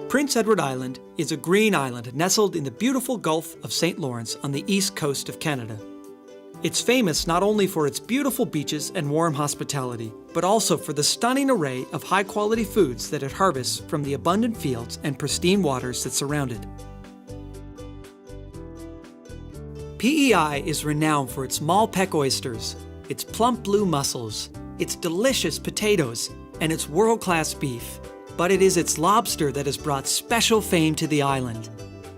Prince Edward Island is a green island nestled in the beautiful Gulf of St. Lawrence on the east coast of Canada. It's famous not only for its beautiful beaches and warm hospitality, but also for the stunning array of high-quality foods that it harvests from the abundant fields and pristine waters that surround it. PEI is renowned for its Malpec oysters, its plump blue mussels, its delicious potatoes, and its world-class beef. But it is its lobster that has brought special fame to the island.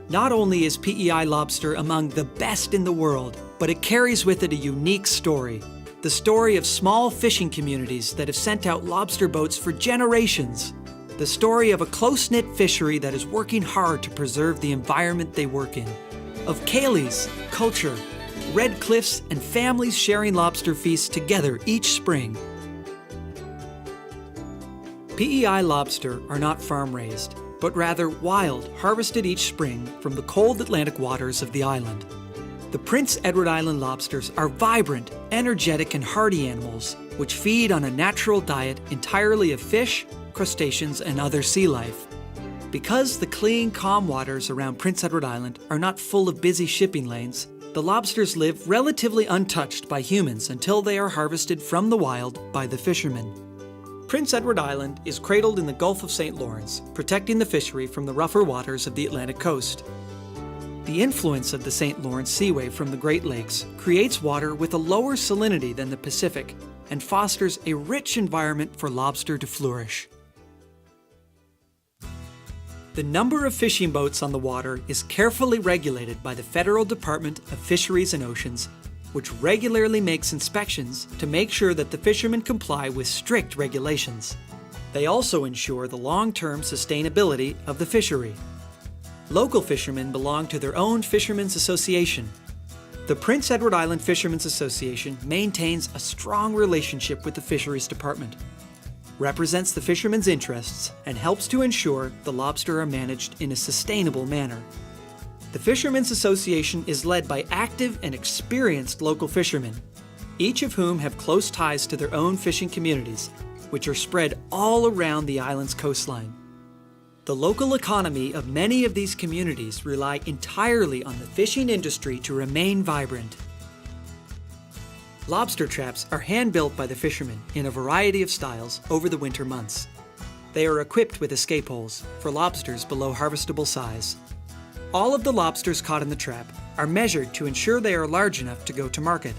Not only is PEI lobster among the best in the world, but it carries with it a unique story. The story of small fishing communities that have sent out lobster boats for generations. The story of a close-knit fishery that is working hard to preserve the environment they work in. Of Kaylee's, culture, red cliffs, and families sharing lobster feasts together each spring. PEI lobster are not farm-raised, but rather wild, harvested each spring from the cold Atlantic waters of the island. The Prince Edward Island lobsters are vibrant, energetic, and hardy animals, which feed on a natural diet entirely of fish, crustaceans, and other sea life. Because the clean, calm waters around Prince Edward Island are not full of busy shipping lanes, the lobsters live relatively untouched by humans until they are harvested from the wild by the fishermen. Prince Edward Island is cradled in the Gulf of St. Lawrence, protecting the fishery from the rougher waters of the Atlantic coast. The influence of the St. Lawrence Seaway from the Great Lakes creates water with a lower salinity than the Pacific and fosters a rich environment for lobster to flourish. The number of fishing boats on the water is carefully regulated by the Federal Department of Fisheries and Oceans, which regularly makes inspections to make sure that the fishermen comply with strict regulations. They also ensure the long-term sustainability of the fishery. Local fishermen belong to their own Fishermen's Association. The Prince Edward Island Fishermen's Association maintains a strong relationship with the Fisheries Department, represents the fishermen's interests, and helps to ensure the lobster are managed in a sustainable manner. The Fishermen's Association is led by active and experienced local fishermen, each of whom have close ties to their own fishing communities, which are spread all around the island's coastline. The local economy of many of these communities rely entirely on the fishing industry to remain vibrant. Lobster traps are hand-built by the fishermen in a variety of styles over the winter months. They are equipped with escape holes for lobsters below harvestable size. All of the lobsters caught in the trap are measured to ensure they are large enough to go to market.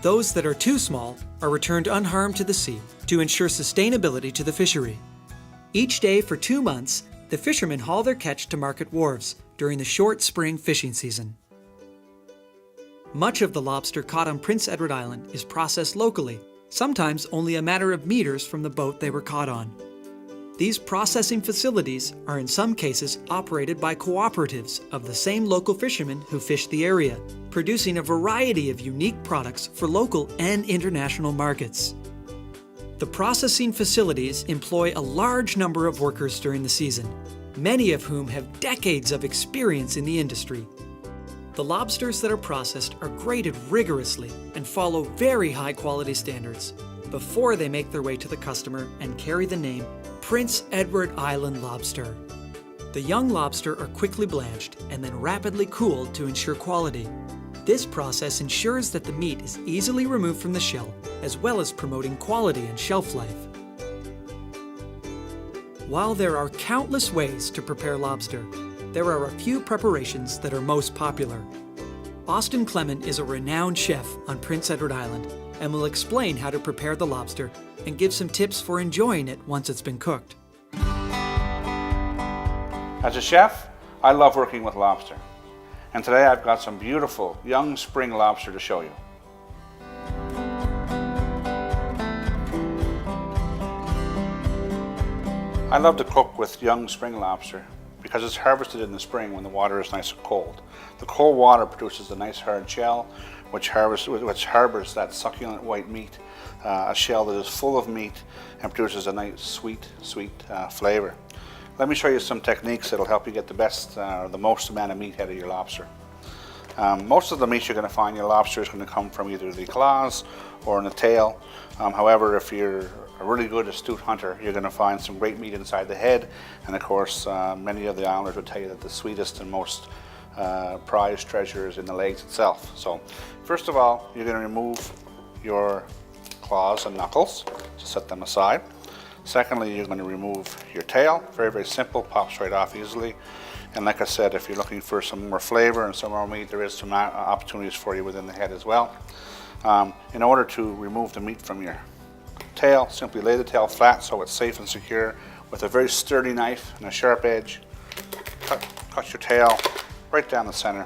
Those that are too small are returned unharmed to the sea to ensure sustainability to the fishery. Each day for 2 months, the fishermen haul their catch to market wharves during the short spring fishing season. Much of the lobster caught on Prince Edward Island is processed locally, sometimes only a matter of meters from the boat they were caught on. These processing facilities are in some cases operated by cooperatives of the same local fishermen who fish the area, producing a variety of unique products for local and international markets. The processing facilities employ a large number of workers during the season, many of whom have decades of experience in the industry. The lobsters that are processed are graded rigorously and follow very high quality standards before they make their way to the customer and carry the name Prince Edward Island lobster. The young lobster are quickly blanched and then rapidly cooled to ensure quality. This process ensures that the meat is easily removed from the shell, as well as promoting quality and shelf life. While there are countless ways to prepare lobster, there are a few preparations that are most popular. Austin Clement is a renowned chef on Prince Edward Island and will explain how to prepare the lobster and give some tips for enjoying it once it's been cooked. As a chef, I love working with lobster. And today I've got some beautiful young spring lobster to show you. I love to cook with young spring lobster because it's harvested in the spring when the water is nice and cold. The cold water produces a nice hard shell which harbors that succulent white meat, a shell that is full of meat and produces a nice sweet flavor. Let me show you some techniques that will help you get the best, the most amount of meat out of your lobster. Most of the meat you're going to find in your lobster is going to come from either the claws or in the tail. However, if you're a really good astute hunter, you're going to find some great meat inside the head, and of course many of the islanders would tell you that the sweetest and most prized treasure is in the legs itself. So first of all, you're going to remove your claws and knuckles to set them aside. Secondly, you're going to remove your tail. Very, very simple, pops right off easily. And like I said, if you're looking for some more flavor and some more meat, there is some opportunities for you within the head as well. In order to remove the meat from your tail, simply lay the tail flat so it's safe and secure with a very sturdy knife and a sharp edge. Cut your tail right down the center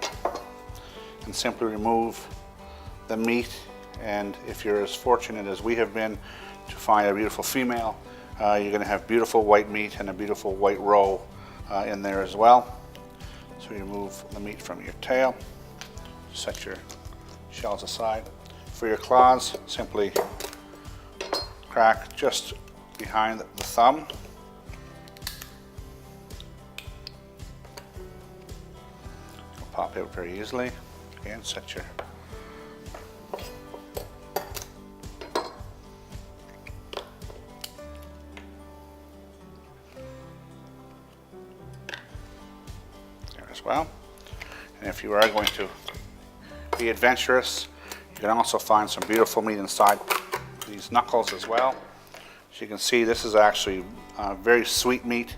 and simply remove the meat. And if you're as fortunate as we have been to find a beautiful female, you're going to have beautiful white meat and a beautiful white roe in there as well. So you remove the meat from your tail, set your shells aside. For your claws, simply crack just behind the thumb. It'll pop out very easily. Again, set your well. And if you are going to be adventurous, you can also find some beautiful meat inside these knuckles as well. As you can see, this is actually very sweet meat,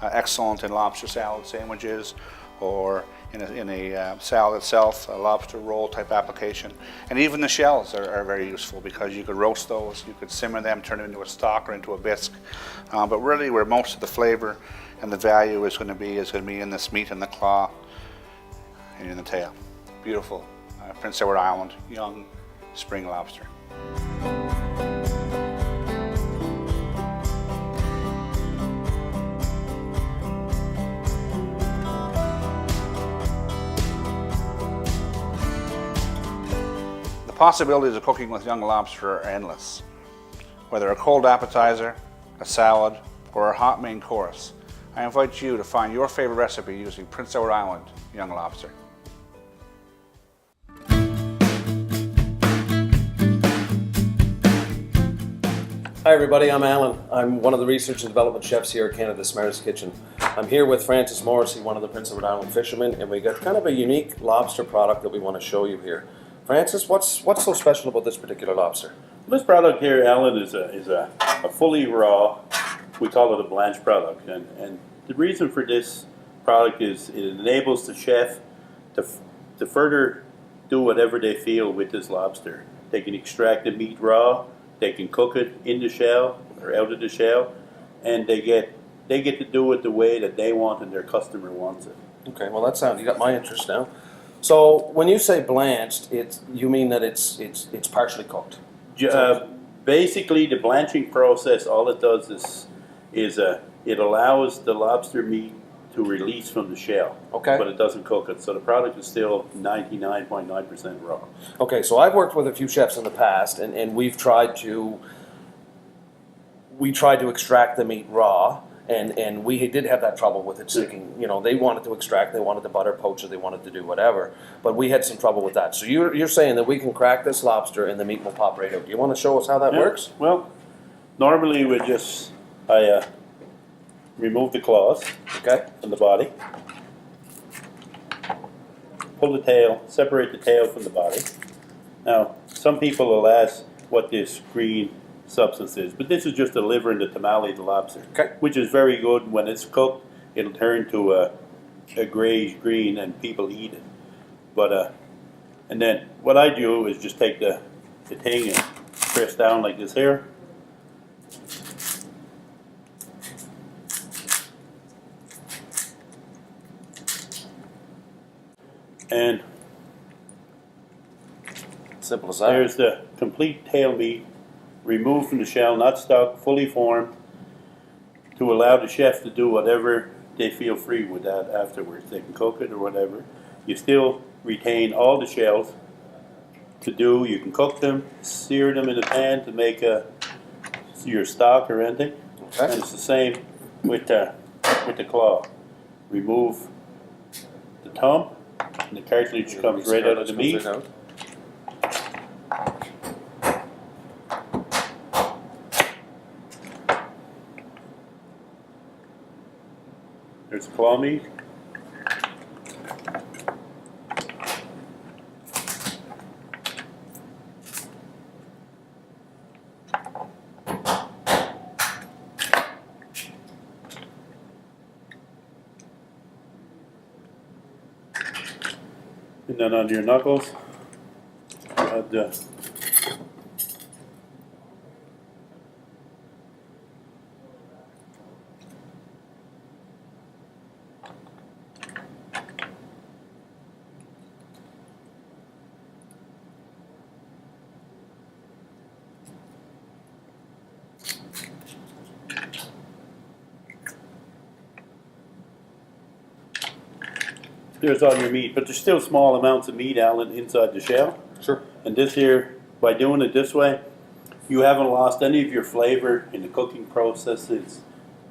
excellent in lobster salad sandwiches or in a salad itself, a lobster roll type application. And even the shells are very useful because you could roast those, you could simmer them, turn them into a stock or into a bisque. But really where most of the flavor and the value is going to be in this meat in the claw and in the tail. Beautiful Prince Edward Island young spring lobster. The possibilities of cooking with young lobster are endless. Whether a cold appetizer, a salad, or a hot main course, I invite you to find your favorite recipe using Prince Edward Island young lobster. Hi everybody, I'm Alan. I'm one of the research and development chefs here at Canada's Smartest Kitchen. I'm here with Francis Morrissey, one of the Prince Edward Island fishermen, and we got kind of a unique lobster product that we want to show you here. Francis, what's so special about this particular lobster? This product here, Alan, is a fully raw, we call it a blanch product, and the reason for this product is it enables the chef to further do whatever they feel with this lobster. They can extract the meat raw, they can cook it in the shell or out of the shell, and they get to do it the way that they want and their customer wants it. Okay, well you got my interest now. So when you say blanched, you mean that it's partially cooked? Basically, the blanching process, all it does is it allows the lobster meat to release from the shell. Okay. But it doesn't cook it, so the product is still 99.9% raw. Okay, so I've worked with a few chefs in the past, and we tried to extract the meat raw, and we did have that trouble with it sticking. You know, they wanted to extract, they wanted to butter poach it, they wanted to do whatever, but we had some trouble with that. So you're saying that we can crack this lobster and the meat will pop right out. Do you want to show us how that works? Well, normally I remove the claws, okay, from the body, pull the tail, separate the tail from the body. Now, some people will ask what this green substance is, but this is just the liver and the tamale of the lobster, okay, which is very good. When it's cooked, it'll turn to a grayish green and people eat it. But and then what I do is just take the thing and press down like this here. And simple as that. There's the complete tail meat, removed from the shell, not stuck, fully formed, to allow the chef to do whatever they feel free with that afterwards. They can cook it or whatever. You still retain all the shells to do. You can cook them, sear them in a pan to make your stock or anything. Okay. And it's the same with the claw. Remove the tongue, And the cartilage comes right out of the meat. Comes right out. There's the claw meat. And then on your knuckles, you add the there's all your meat, but there's still small amounts of meat, Alan, inside the shell. Sure. And this here, by doing it this way, you haven't lost any of your flavor in the cooking processes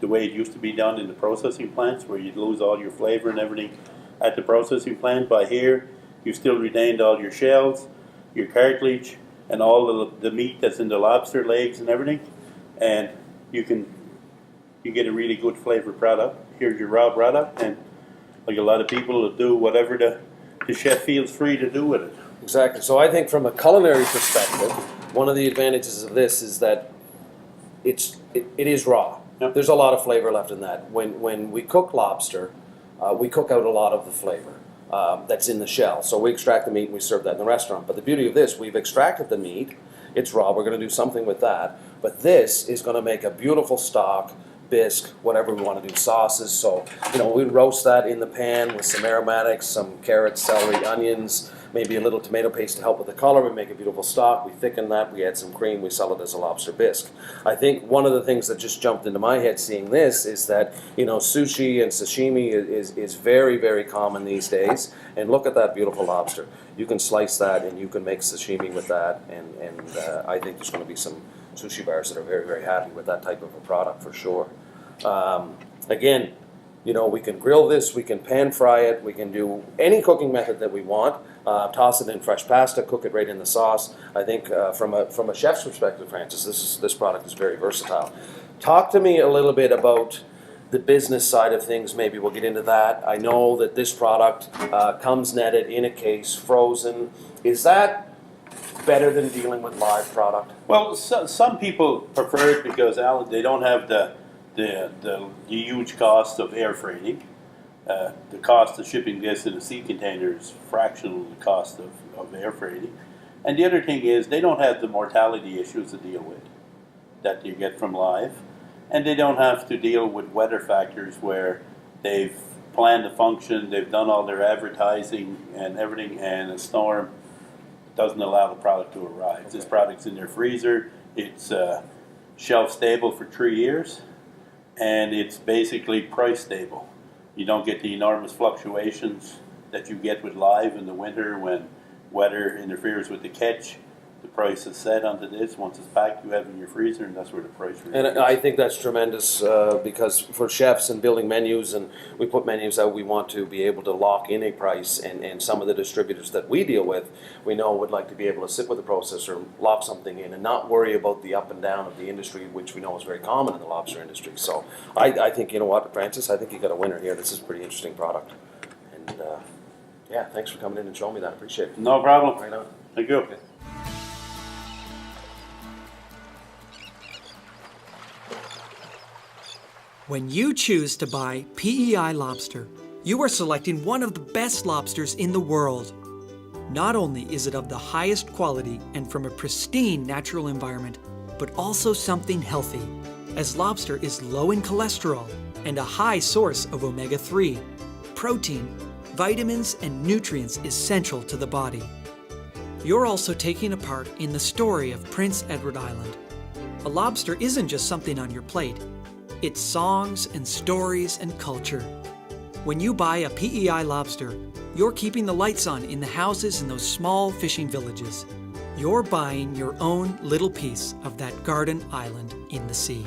the way it used to be done in the processing plants, where you'd lose all your flavor and everything at the processing plant. By here, you still retained all your shells, your cartilage, and all of the meat that's in the lobster legs and everything. And you get a really good flavor product. Here's your raw product, and like a lot of people will do whatever the chef feels free to do with it. Exactly. So I think from a culinary perspective, one of the advantages of this is that it is raw. Yep. There's a lot of flavor left in that. When we cook lobster, we cook out a lot of the flavor that's in the shell. So we extract the meat and we serve that in the restaurant. But the beauty of this, we've extracted the meat. It's raw. We're going to do something with that. But this is going to make a beautiful stock, bisque, whatever we want to do, sauces. So, we roast that in the pan with some aromatics, some carrots, celery, onions, maybe a little tomato paste to help with the color. We make a beautiful stock. We thicken that. We add some cream. We sell it as a lobster bisque. I think one of the things that just jumped into my head seeing this is that, sushi and sashimi is very, very common these days. And look at that beautiful lobster. You can slice that and you can make sashimi with that. And I think there's going to be some sushi bars that are very, very happy with that type of a product for sure. Again, we can grill this, we can pan fry it, we can do any cooking method that we want. Toss it in fresh pasta, cook it right in the sauce. I think from a chef's perspective, Francis, this product is very versatile. Talk to me a little bit about the business side of things. Maybe we'll get into that. I know that this product comes netted in a case, frozen. Is that better than dealing with live product? Well, some people prefer it because, Alan, they don't have the huge cost of air freighting. The cost of shipping this in a sea container is fractional the cost of air freighting. And the other thing is they don't have the mortality issues to deal with that you get from live. And they don't have to deal with weather factors where they've planned a function, they've done all their advertising and everything, and a storm doesn't allow the product to arrive. Okay. This product's in their freezer. It's shelf stable for 3 years, and it's basically price stable. You don't get the enormous fluctuations that you get with live in the winter when weather interferes with the catch. The price is set onto this. Once it's packed, you have it in your freezer, and that's where the price really And is. I think that's tremendous because for chefs and building menus, and we put menus out, we want to be able to lock in a price. And some of the distributors that we deal with, we know would like to be able to sit with the processor, lock something in, and not worry about the up and down of the industry, which we know is very common in the lobster industry. So I think, you know what, Francis, I think you got a winner here. This is a pretty interesting product. And yeah, thanks for coming in and showing me that. Appreciate it. No problem. Right on. Thank you. Okay. When you choose to buy PEI lobster, you are selecting one of the best lobsters in the world. Not only is it of the highest quality and from a pristine natural environment, but also something healthy, as lobster is low in cholesterol and a high source of omega-3, protein, vitamins, and nutrients essential to the body. You're also taking a part in the story of Prince Edward Island. A lobster isn't just something on your plate. It's songs and stories and culture. When you buy a PEI lobster, you're keeping the lights on in the houses in those small fishing villages. You're buying your own little piece of that garden island in the sea.